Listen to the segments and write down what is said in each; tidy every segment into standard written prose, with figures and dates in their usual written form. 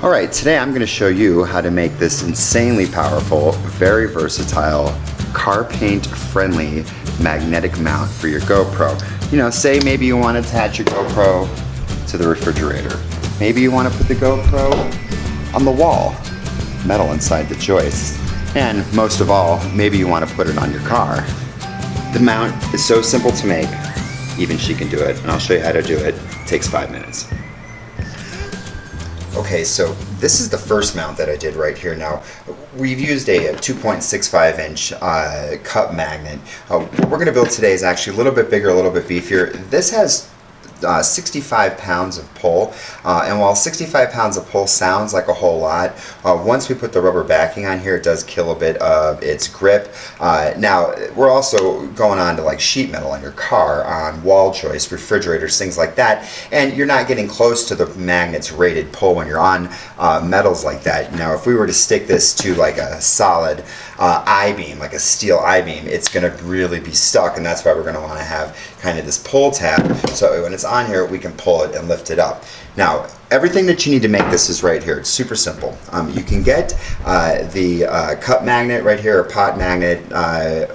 Alright, today I'm going to show you how to make this insanely powerful, very versatile, car paint friendly magnetic mount for your GoPro. You know, say maybe you want to attach your GoPro to the refrigerator. Maybe you want to put the GoPro on the wall, metal inside the joist. And most of all, maybe you want to put it on your car. The mount is so simple to make, even she can do it, and I'll show you how to do it. It takes 5 minutes. Okay, so this is the first mount that I did right here. Now, we've used a 2.65 inch cup magnet. What we're going to build today is actually a little bit bigger, a little bit beefier. This has 65 pounds of pull, and while 65 pounds of pull sounds like a whole lot, once we put the rubber backing on here, it does kill a bit of its grip. Now, we're also going on to like sheet metal on your car, on wall joists, refrigerators, things like that, and you're not getting close to the magnet's rated pull when you're on metals like that. Now, if we were to stick this to like a solid I-beam, like a steel I-beam, it's going to really be stuck, and that's why we're going to want to have kind of this pull tab, so when it's on here we can pull it and lift it up. Now, everything that you need to make this is right here. It's super simple. You can get the cup magnet right here, or pot magnet,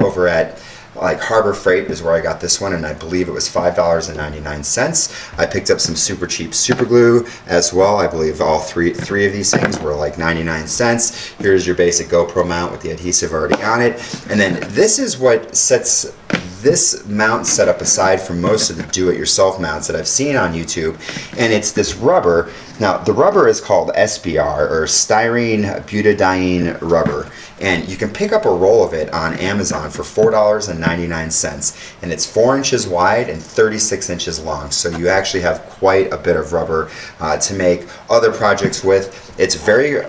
over at like Harbor Freight is where I got this one, and I believe it was $5.99. I picked up some super cheap super glue as well. I believe all three of these things were like 99 cents. Here's your basic GoPro mount with the adhesive already on it. And then this is what sets this mount set up aside from most of the do-it-yourself mounts that I've seen on YouTube, and it's this rubber. Now, the rubber is called SBR, or styrene butadiene rubber, and you can pick up a roll of it on Amazon for $4.99, and it's 4 inches wide and 36 inches long, so you actually have quite a bit of rubber to make other projects with. It's very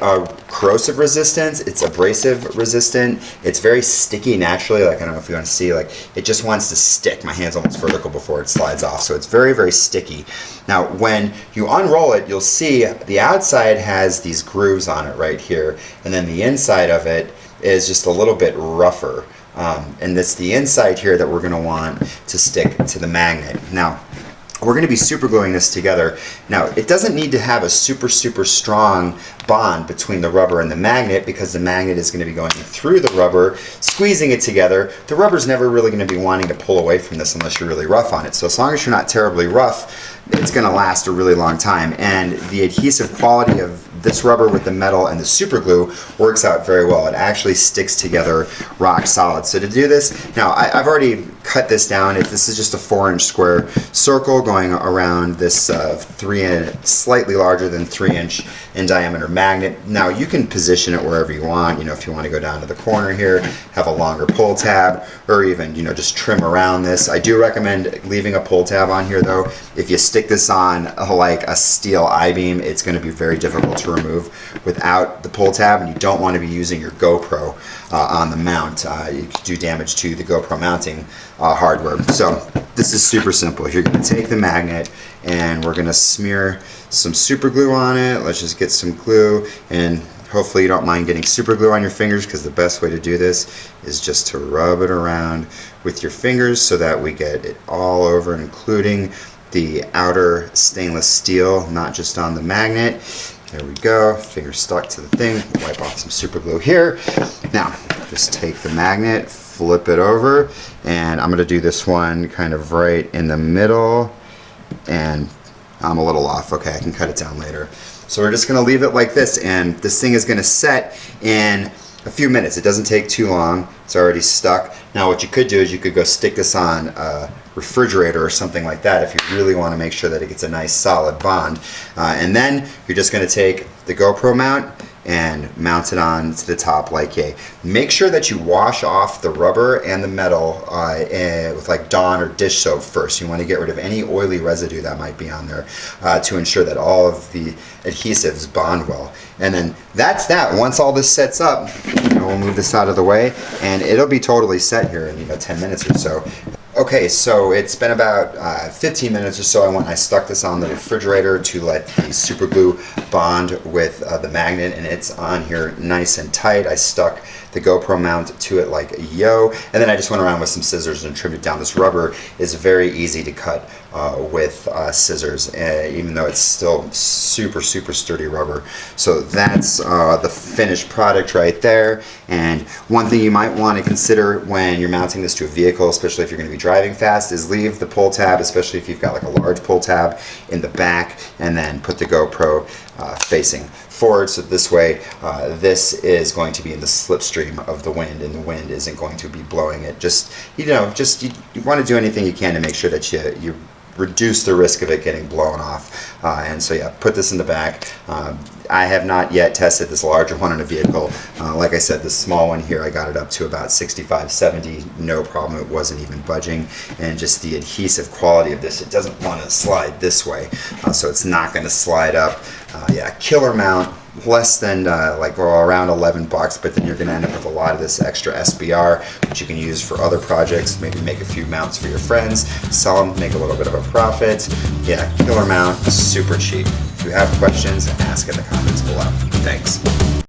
corrosive resistant, it's abrasive resistant, it's very sticky naturally. Like, I don't know if you want to see, like, it just wants to stick. My hand's almost vertical before it slides off, so it's very, very sticky. Now, when you unroll it, you'll see the outside has these grooves on it right here, and then the inside of it is just a little bit rougher. And it's the inside here that we're going to want to stick to the magnet. Now, we're going to be super gluing this together. Now, it doesn't need to have a super strong bond between the rubber and the magnet, because the magnet is going to be going through the rubber, squeezing it together. The rubber's never really going to be wanting to pull away from this unless you're really rough on it. So as long as you're not terribly rough, it's going to last a really long time. And the adhesive quality of this rubber with the metal and the super glue works out very well. It actually sticks together rock solid. So to do this, now I've already cut this down. This is just a 4-inch square circle going around this slightly larger than 3-inch in diameter magnet. Now, you can position it wherever you want. You know, if you want to go down to the corner here, have a longer pull tab, or even, you know, just trim around this. I do recommend leaving a pull tab on here though. If you stick this on like a steel I-beam, it's going to be very difficult to remove without the pull tab, and you don't want to be using your GoPro on the mount. You could do damage to the GoPro mounting hardware. So this is super simple. You're going to take the magnet and we're going to smear some super glue on it. Let's just get some glue, and hopefully you don't mind getting super glue on your fingers, because the best way to do this is just to rub it around with your fingers so that we get it all over, including the outer stainless steel, not just on the magnet. There we go, finger stuck to the thing. Wipe off some super glue here. Now, just take the magnet, flip it over, and I'm gonna do this one kind of right in the middle, and I'm a little off. Okay, I can cut it down later. So we're just gonna leave it like this, and this thing is gonna set in a few minutes. It doesn't take too long. It's already stuck. Now, what you could do is you could go stick this on a refrigerator or something like that if you really want to make sure that it gets a nice solid bond. And then you're just going to take the GoPro mount and mount it on to the top like a. Make sure that you wash off the rubber and the metal with like Dawn or dish soap first. You want to get rid of any oily residue that might be on there to ensure that all of the adhesives bond well. And then that's that. Once all this sets up, we'll move this out of the way, and it'll be totally set here in 10 minutes or so. Okay, so it's been about 15 minutes or so. I stuck this on the refrigerator to let the super glue bond with the magnet, and it's on here nice and tight. I stuck the GoPro mount to it like a yo, and then I just went around with some scissors and trimmed it down. This rubber is very easy to cut with scissors, even though it's still super sturdy rubber. So that's the finished product right there. And one thing you might want to consider when you're mounting this to a vehicle, especially if you're going to be driving fast, is leave the pull tab, especially if you've got like a large pull tab, in the back, and then put the GoPro facing forward. So this way, this is going to be in the slipstream of the wind, and the wind isn't going to be blowing it. Just you want to do anything you can to make sure that you reduce the risk of it getting blown off. And so yeah, put this in the back. I have not yet tested this larger one in a vehicle. Like I said, this small one here, I got it up to about 65, 70, no problem. It wasn't even budging. And just the adhesive quality of this, it doesn't want to slide this way, so it's not going to slide up. Yeah, killer mount. Less than around $11, but then you're going to end up with a lot of this extra SBR, which you can use for other projects. Maybe make a few mounts for your friends, sell them, make a little bit of a profit. Yeah, killer mount, super cheap. If you have questions, ask in the comments below. Thanks.